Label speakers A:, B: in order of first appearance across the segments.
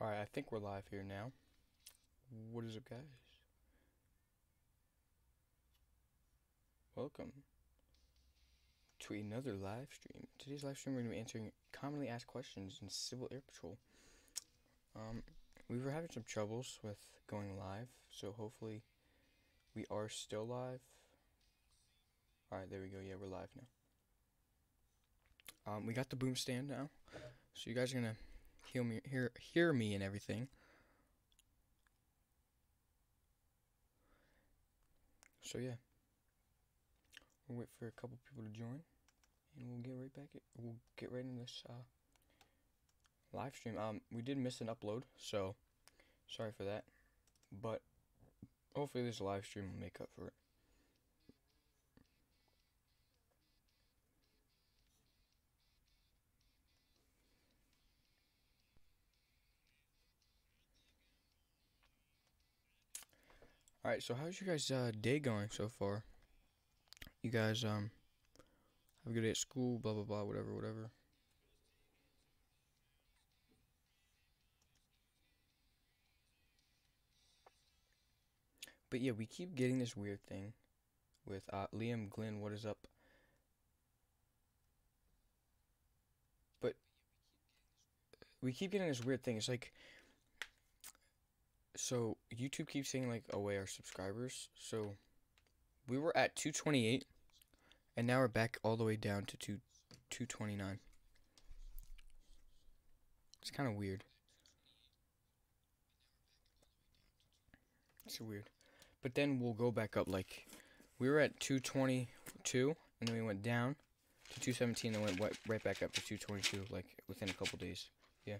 A: Alright, I think we're live here now. What is up, guys? Welcome to another live stream. Today's live stream, we're going to be answering commonly asked questions in Civil Air Patrol. We were having some troubles with going live, so hopefully we are still live. Alright, there we go. Yeah, we're live now. We got the boom stand now, so you guys are going to hear me and everything. So yeah, we'll wait for a couple people to join, and we'll get right back. We'll get right in this live stream. We did miss an upload, so sorry for that. But hopefully this live stream will make up for it. All right. So how's your guys' day going so far? You guys have a good day at school. Blah blah blah. Whatever. But yeah, we keep getting this weird thing with Liam Glenn. What is up? But we keep getting this weird thing. It's like, so YouTube keeps saying like away our subscribers. So we were at 228, and now we're back all the way down to 229. It's kind of weird. It's weird. But then we'll go back up. Like, we were at 222, and then we went down to 217, and went right back up to 222, like, within a couple days. Yeah.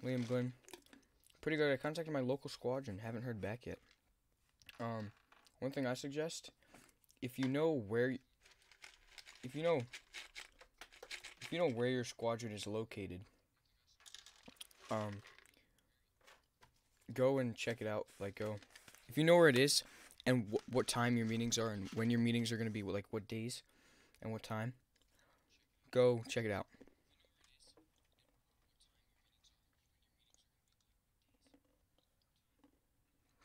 A: Liam Glenn. Pretty good. I contacted my local squadron. Haven't heard back yet. One thing I suggest, if you know where your squadron is located, go and check it out. Like, go, if you know where it is and what time your meetings are and when your meetings are going to be, like what days and what time, go check it out.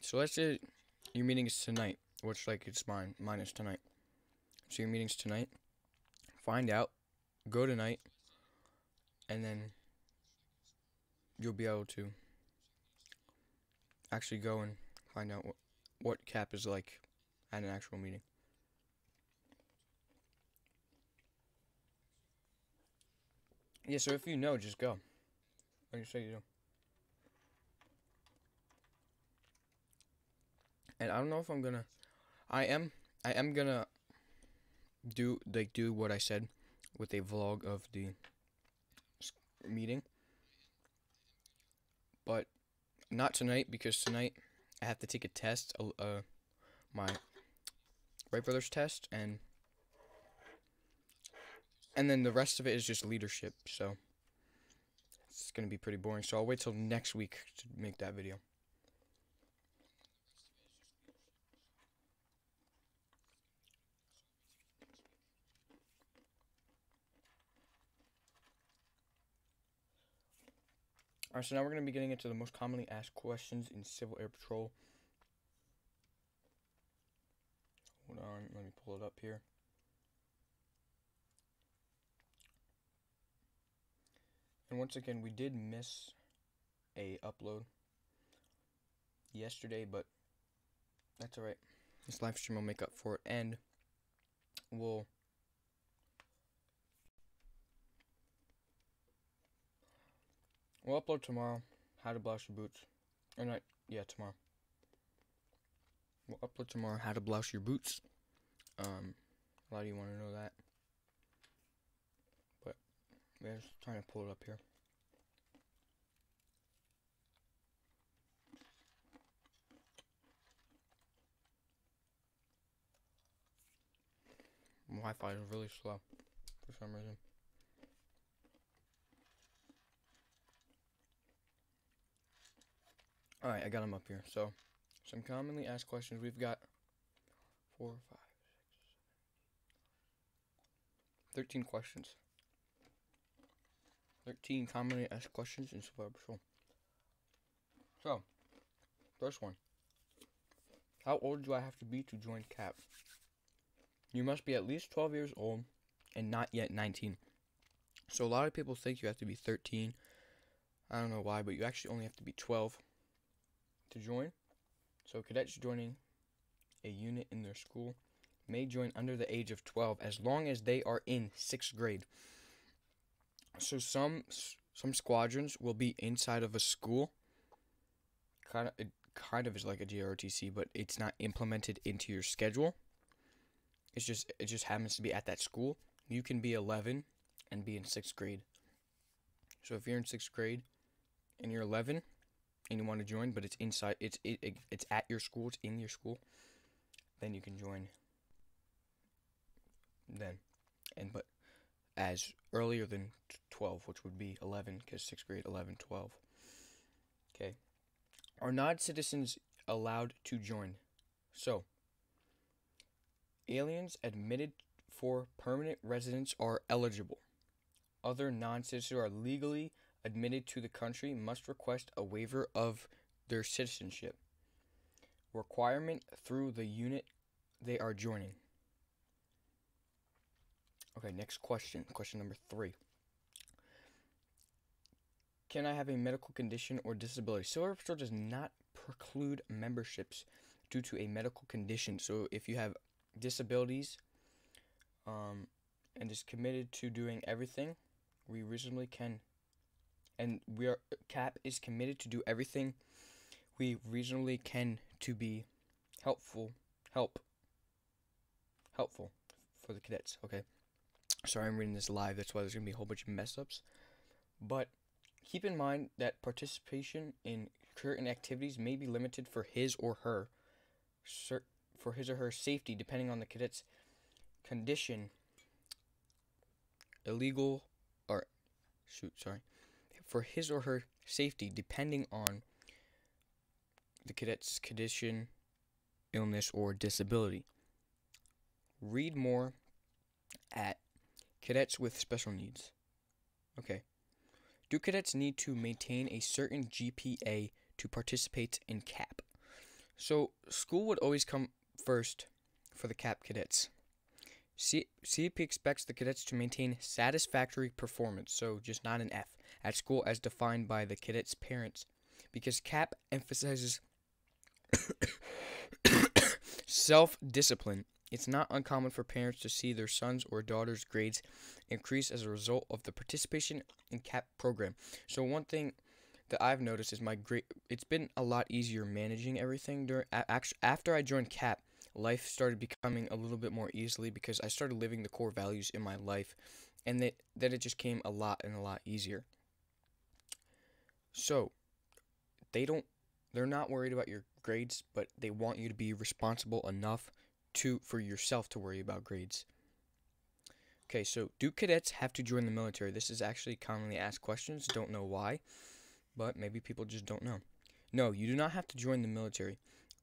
A: So let's say your meeting is tonight, which, like, it's mine is tonight. So your meeting's tonight. Find out, go tonight, and then you'll be able to actually go and find out what cap is like at an actual meeting. Yeah, so if you know, just go. What do you say you do? And I don't know if I'm gonna. I am gonna do what I said with a vlog of the meeting, but not tonight, because tonight I have to take a test, my Wright Brothers test, and then the rest of it is just leadership. So it's gonna be pretty boring. So I'll wait till next week to make that video. Alright, so now we're going to be getting into the most commonly asked questions in Civil Air Patrol. Hold on, let me pull it up here. And once again, we did miss a upload yesterday, but that's alright. This live stream will make up for it, and we'll upload tomorrow how to blouse your boots. Or not, yeah, tomorrow. We'll upload tomorrow how to blouse your boots. A lot of you want to know that. But we're just trying to pull it up here. Wi-Fi is really slow for some reason. Alright, I got them up here. So, some commonly asked questions. We've got 4, 5, 13 questions. 13 commonly asked questions in Civil Air Patrol. So, first one. How old do I have to be to join CAP? You must be at least 12 years old and not yet 19. So a lot of people think you have to be 13. I don't know why, but you actually only have to be 12 to join. So cadets joining a unit in their school may join under the age of 12 as long as they are in 6th grade. So some squadrons will be inside of a school. It kind of is like a JROTC, but it's not implemented into your schedule. It just happens to be at that school. You can be 11 and be in 6th grade. So if you're in 6th grade and you're 11 and you want to join, but it's inside, it's at your school, it's in your school, then you can join. Then, but as earlier than 12, which would be 11, because 6th grade, 11, 12. Okay. Are non-citizens allowed to join? So, aliens admitted for permanent residence are eligible. Other non-citizens who are legally admitted to the country must request a waiver of their citizenship requirement through the unit they are joining. Okay, next question. Question number 3. Can I have a medical condition or disability? Civil Air Patrol does not preclude memberships due to a medical condition. So if you have disabilities and is committed to doing everything, we reasonably can, and CAP is committed to do everything we reasonably can to be helpful for the cadets. Okay, sorry, I'm reading this live, that's why there's gonna be a whole bunch of mess ups, but keep in mind that participation in certain activities may be limited for his or her safety, depending on the cadet's condition, for his or her safety, depending on the cadet's condition, illness, or disability. Read more at Cadets with Special Needs. Okay. Do cadets need to maintain a certain GPA to participate in CAP? So, school would always come first for the CAP cadets. CAP expects the cadets to maintain satisfactory performance, so just not an F, at school as defined by the cadets' parents, because CAP emphasizes self-discipline. It's not uncommon for parents to see their sons' or daughters' grades increase as a result of the participation in CAP program. So one thing that I've noticed is it's been a lot easier managing everything after I joined CAP. Life started becoming a little bit more easily because I started living the core values in my life, and then it just came a lot easier. So they're not worried about your grades, but they want you to be responsible enough for yourself to worry about grades. Okay, so do cadets have to join the military? This is actually commonly asked questions. Don't know why, but maybe people just don't know. No, you do not have to join the military,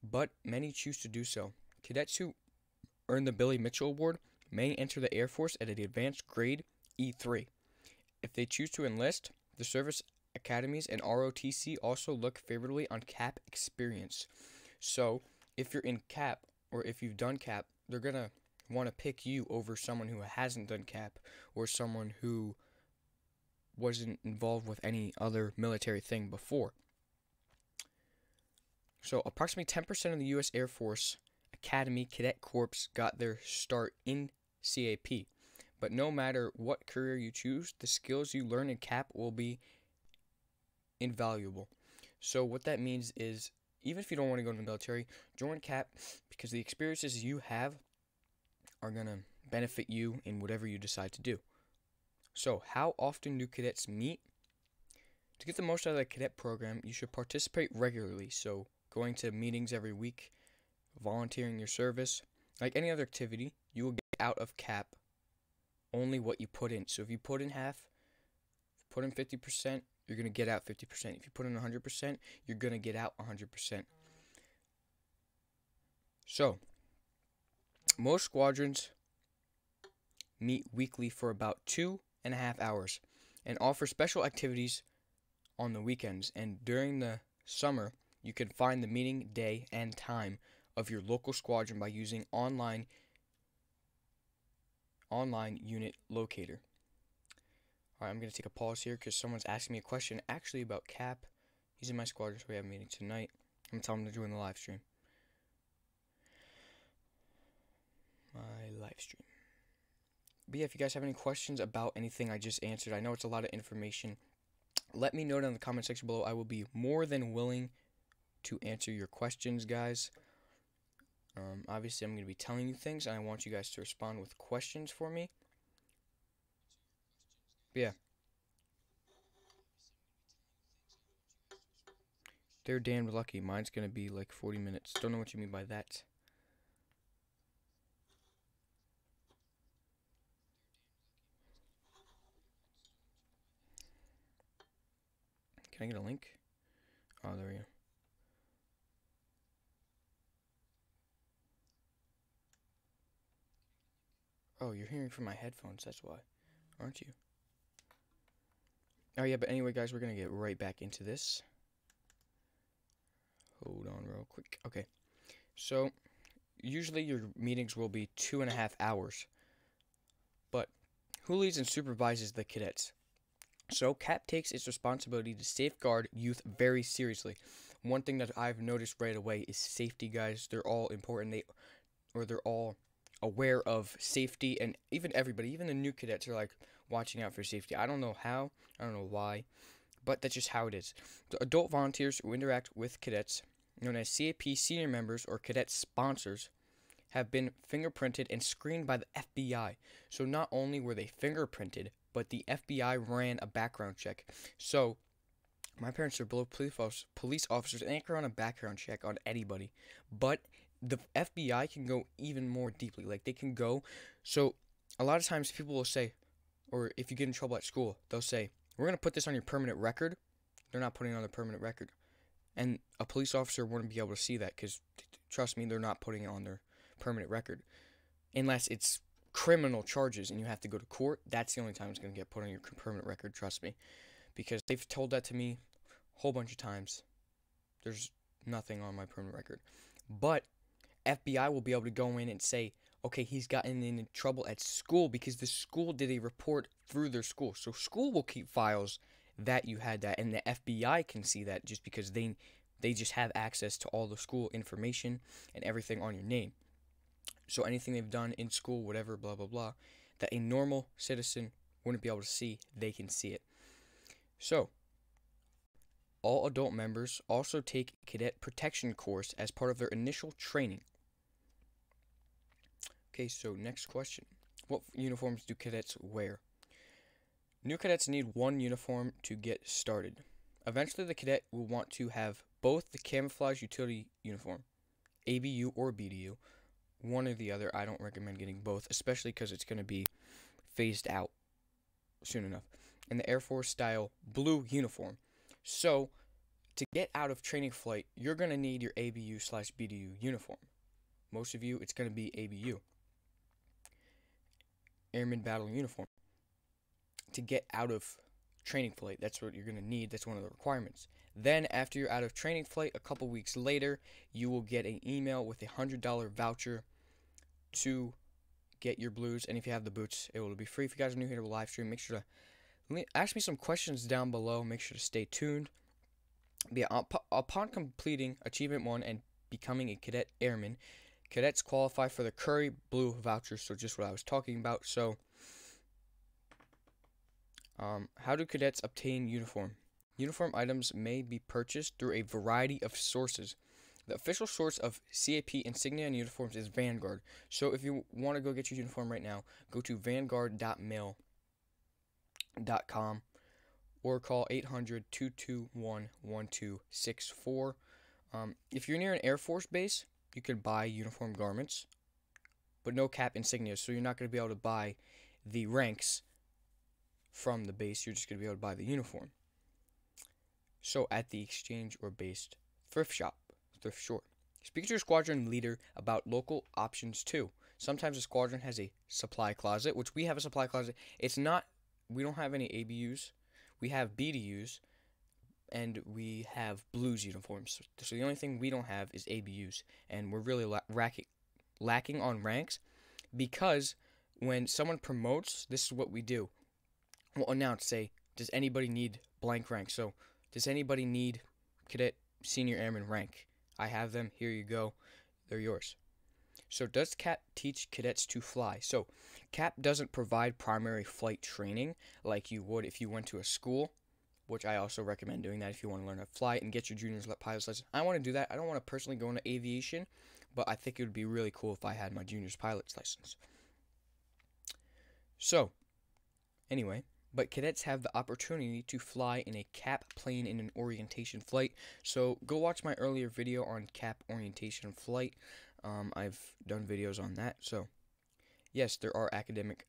A: but many choose to do so. Cadets who earn the Billy Mitchell Award may enter the Air Force at an advanced grade E3. If they choose to enlist, the service academies and ROTC also look favorably on CAP experience. So, if you're in CAP, or if you've done CAP, they're going to want to pick you over someone who hasn't done CAP, or someone who wasn't involved with any other military thing before. So, approximately 10% of the U.S. Air Force Academy Cadet Corps got their start in CAP. But no matter what career you choose, the skills you learn in CAP will be invaluable. So what that means is, even if you don't want to go into the military, join CAP, because the experiences you have are going to benefit you in whatever you decide to do. So how often do cadets meet? To get the most out of the cadet program, you should participate regularly. So going to meetings every week, volunteering your service, like any other activity, you will get out of CAP only what you put in. So if you put in half, put in 50%, you're going to get out 50%. If you put in 100%, you're going to get out 100%. So, most squadrons meet weekly for about 2.5 hours and offer special activities on the weekends. And during the summer, you can find the meeting day and time of your local squadron by using online unit locator. Alright, I'm going to take a pause here because someone's asking me a question actually about Cap. He's in my squadron, so we have a meeting tonight. I'm going to tell him to join the live stream. My live stream. But yeah, if you guys have any questions about anything I just answered, I know it's a lot of information. Let me know down in the comment section below. I will be more than willing to answer your questions, guys. Obviously, I'm going to be telling you things, and I want you guys to respond with questions for me. But yeah. They're damned lucky. Mine's going to be like 40 minutes. Don't know what you mean by that. Can I get a link? Oh, there we go. Oh, you're hearing from my headphones, that's why, aren't you? Oh yeah, but anyway, guys, we're going to get right back into this. Hold on real quick. Okay, so usually your meetings will be 2.5 hours, but who leads and supervises the cadets? So CAP takes its responsibility to safeguard youth very seriously. One thing that I've noticed right away is safety, guys. They're all important. They're all aware of safety, and even everybody, even the new cadets are like watching out for safety. I don't know how, I don't know why, but that's just how it is. The adult volunteers who interact with cadets, known as CAP senior members or cadet sponsors, have been fingerprinted and screened by the FBI. So not only were they fingerprinted, but the FBI ran a background check. So my parents are below police officers, and they can run a background check on anybody. But the FBI can go even more deeply. Like, they can go. So a lot of times people will say, or if you get in trouble at school, they'll say, we're going to put this on your permanent record. They're not putting it on the permanent record. And a police officer wouldn't be able to see that because, trust me, they're not putting it on their permanent record. Unless it's criminal charges and you have to go to court, that's the only time it's going to get put on your permanent record, trust me. Because they've told that to me a whole bunch of times. There's nothing on my permanent record. But FBI will be able to go in and say, okay, he's gotten in trouble at school because the school did a report through their school. So school will keep files that you had that, and the FBI can see that just because they just have access to all the school information and everything on your name. So anything they've done in school, whatever, blah, blah, blah, that a normal citizen wouldn't be able to see, they can see it. So all adult members also take a cadet protection course as part of their initial training. Okay, so next question. What uniforms do cadets wear? New cadets need one uniform to get started. Eventually, the cadet will want to have both the camouflage utility uniform, ABU or BDU, one or the other. I don't recommend getting both, especially because it's going to be phased out soon enough. And the Air Force style blue uniform. So, to get out of training flight, you're going to need your ABU/BDU uniform. Most of you, it's going to be ABU. Airman Battle Uniform. To get out of training flight, that's what you're going to need. That's one of the requirements. Then, after you're out of training flight, a couple weeks later, you will get an email with a $100 voucher to get your blues. And if you have the boots, it will be free. If you guys are new here to the live stream, make sure to ask me some questions down below. Make sure to stay tuned. But yeah, upon completing Achievement 1 and becoming a cadet airman, cadets qualify for the Curry Blue voucher, so just what I was talking about. So, how do cadets obtain uniform? Uniform items may be purchased through a variety of sources. The official source of CAP insignia and uniforms is Vanguard. So if you want to go get your uniform right now, go to vanguard.mail.com or call 800-221-1264. If you're near an Air Force base, you can buy uniform garments, but no CAP insignia, so you're not going to be able to buy the ranks from the base. You're just going to be able to buy the uniform. So at the exchange or based thrift store. Speak to your squadron leader about local options too. Sometimes a squadron has a supply closet, which we have a supply closet. We don't have any ABUs. We have BDUs, and we have blues uniforms. So the only thing we don't have is ABUs, and we're really lacking on ranks, because when someone promotes, this is what we do. We'll announce, say, does anybody need blank rank? So, does anybody need cadet senior airman rank? I have them. Here you go. They're yours. So, does CAP teach cadets to fly? So, CAP doesn't provide primary flight training like you would if you went to a school, which I also recommend doing that if you want to learn how to fly and get your junior's pilot's license. I want to do that. I don't want to personally go into aviation, but I think it would be really cool if I had my junior's pilot's license. So, anyway, but cadets have the opportunity to fly in a CAP plane in an orientation flight. So, go watch my earlier video on CAP orientation flight. I've done videos on that. So, yes, there are academic...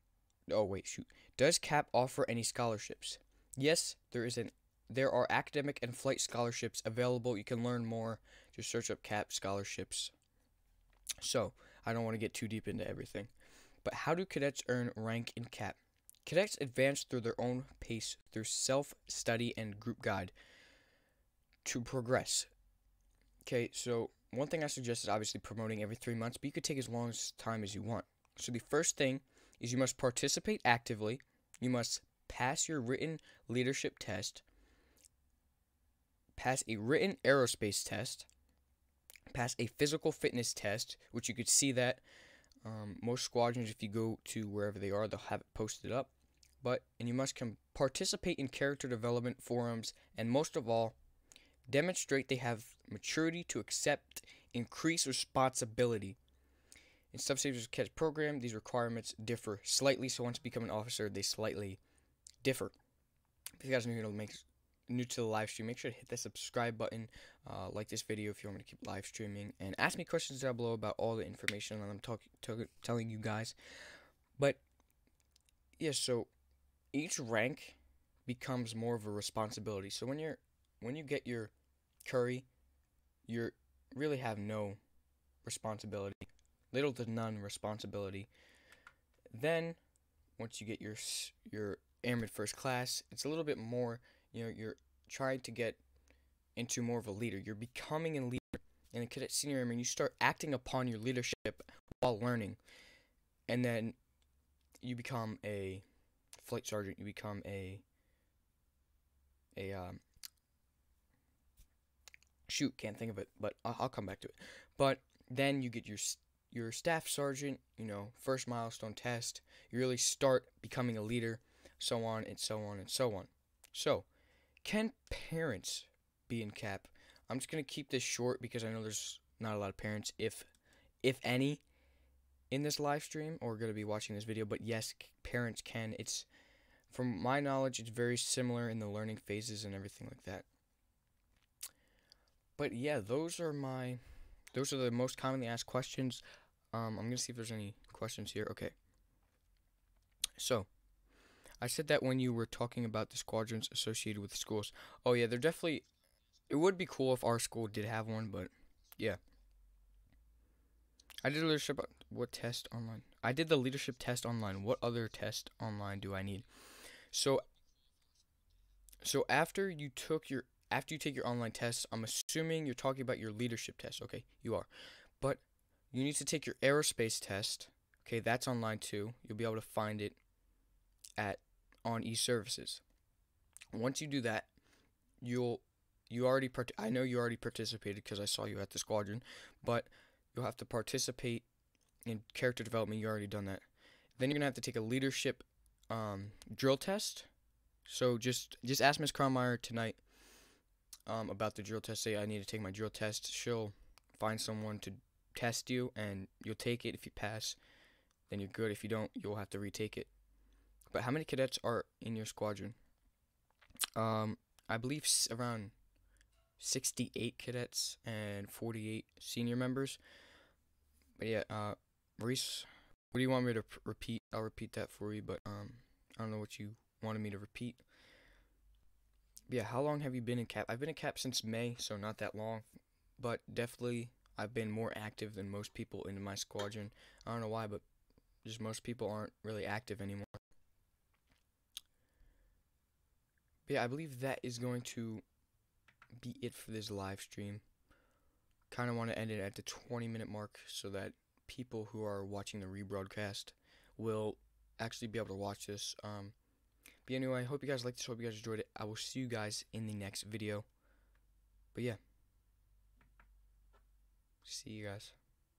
A: Oh, wait, shoot. Does CAP offer any scholarships? Yes, there are academic and flight scholarships available. You can learn more. Just search up CAP scholarships. So, I don't want to get too deep into everything. But how do cadets earn rank in CAP? Cadets advance through their own pace through self-study and group guide to progress. Okay, so one thing I suggest is obviously promoting every 3 months, but you could take as long time as you want. So the first thing is you must participate actively. You must pass your written leadership test, pass a written aerospace test, pass a physical fitness test, which you could see that most squadrons, if you go to wherever they are, they'll have it posted up. And you must participate in character development forums, and most of all, demonstrate they have maturity to accept increased responsibility. In Substation Cadet program, these requirements differ slightly, so once you become an officer, they slightly differ. If you guys are new to the live stream, make sure to hit that subscribe button, like this video if you want me to keep live streaming, and ask me questions down below about all the information that I'm telling you guys. But yeah, so each rank becomes more of a responsibility. So when you get your curry, you really have no responsibility, little to none responsibility. Then once you get your airman first class, it's a little bit more. You're trying to get into more of a leader. You're becoming a leader. And in cadet senior airman, you start acting upon your leadership while learning. And then you become a flight sergeant. You become shoot, can't think of it, but I'll come back to it. But then you get your staff sergeant, first milestone test. You really start becoming a leader, so on and so on and so on. So, can parents be in CAP? I'm just going to keep this short because I know there's not a lot of parents, if any, in this live stream or going to be watching this video. But yes, parents can. It's, from my knowledge, it's very similar in the learning phases and everything like that. But yeah, those are the most commonly asked questions. I'm going to see if there's any questions here. Okay. So, I said that when you were talking about the squadrons associated with schools. Oh yeah, it would be cool if our school did have one, but yeah. I did leadership, what test online? I did the leadership test online. What other test online do I need? So after you take your online test, I'm assuming you're talking about your leadership test. Okay, you are. But you need to take your aerospace test. Okay, that's online too. You'll be able to find it on eServices. Once you do that, I know you already participated because I saw you at the squadron, but you'll have to participate in character development. You already done that. Then you're gonna have to take a leadership drill test. So just ask Ms. Kronmeyer tonight about the drill test. Say I need to take my drill test. She'll find someone to test you, and you'll take it. If you pass, then you're good. If you don't, you'll have to retake it. But how many cadets are in your squadron? I believe around 68 cadets and 48 senior members. But yeah, Maurice, what do you want me to repeat? I'll repeat that for you, but I don't know what you wanted me to repeat. But yeah, how long have you been in CAP? I've been in CAP since May, so not that long, but definitely I've been more active than most people in my squadron. I don't know why, but Just most people aren't really active anymore. But yeah, I believe that is going to be it for this live stream. Kind of want to end it at the 20-minute mark so that people who are watching the rebroadcast will actually be able to watch this. But anyway, I hope you guys liked this. Hope you guys enjoyed it. I will see you guys in the next video. But yeah, see you guys.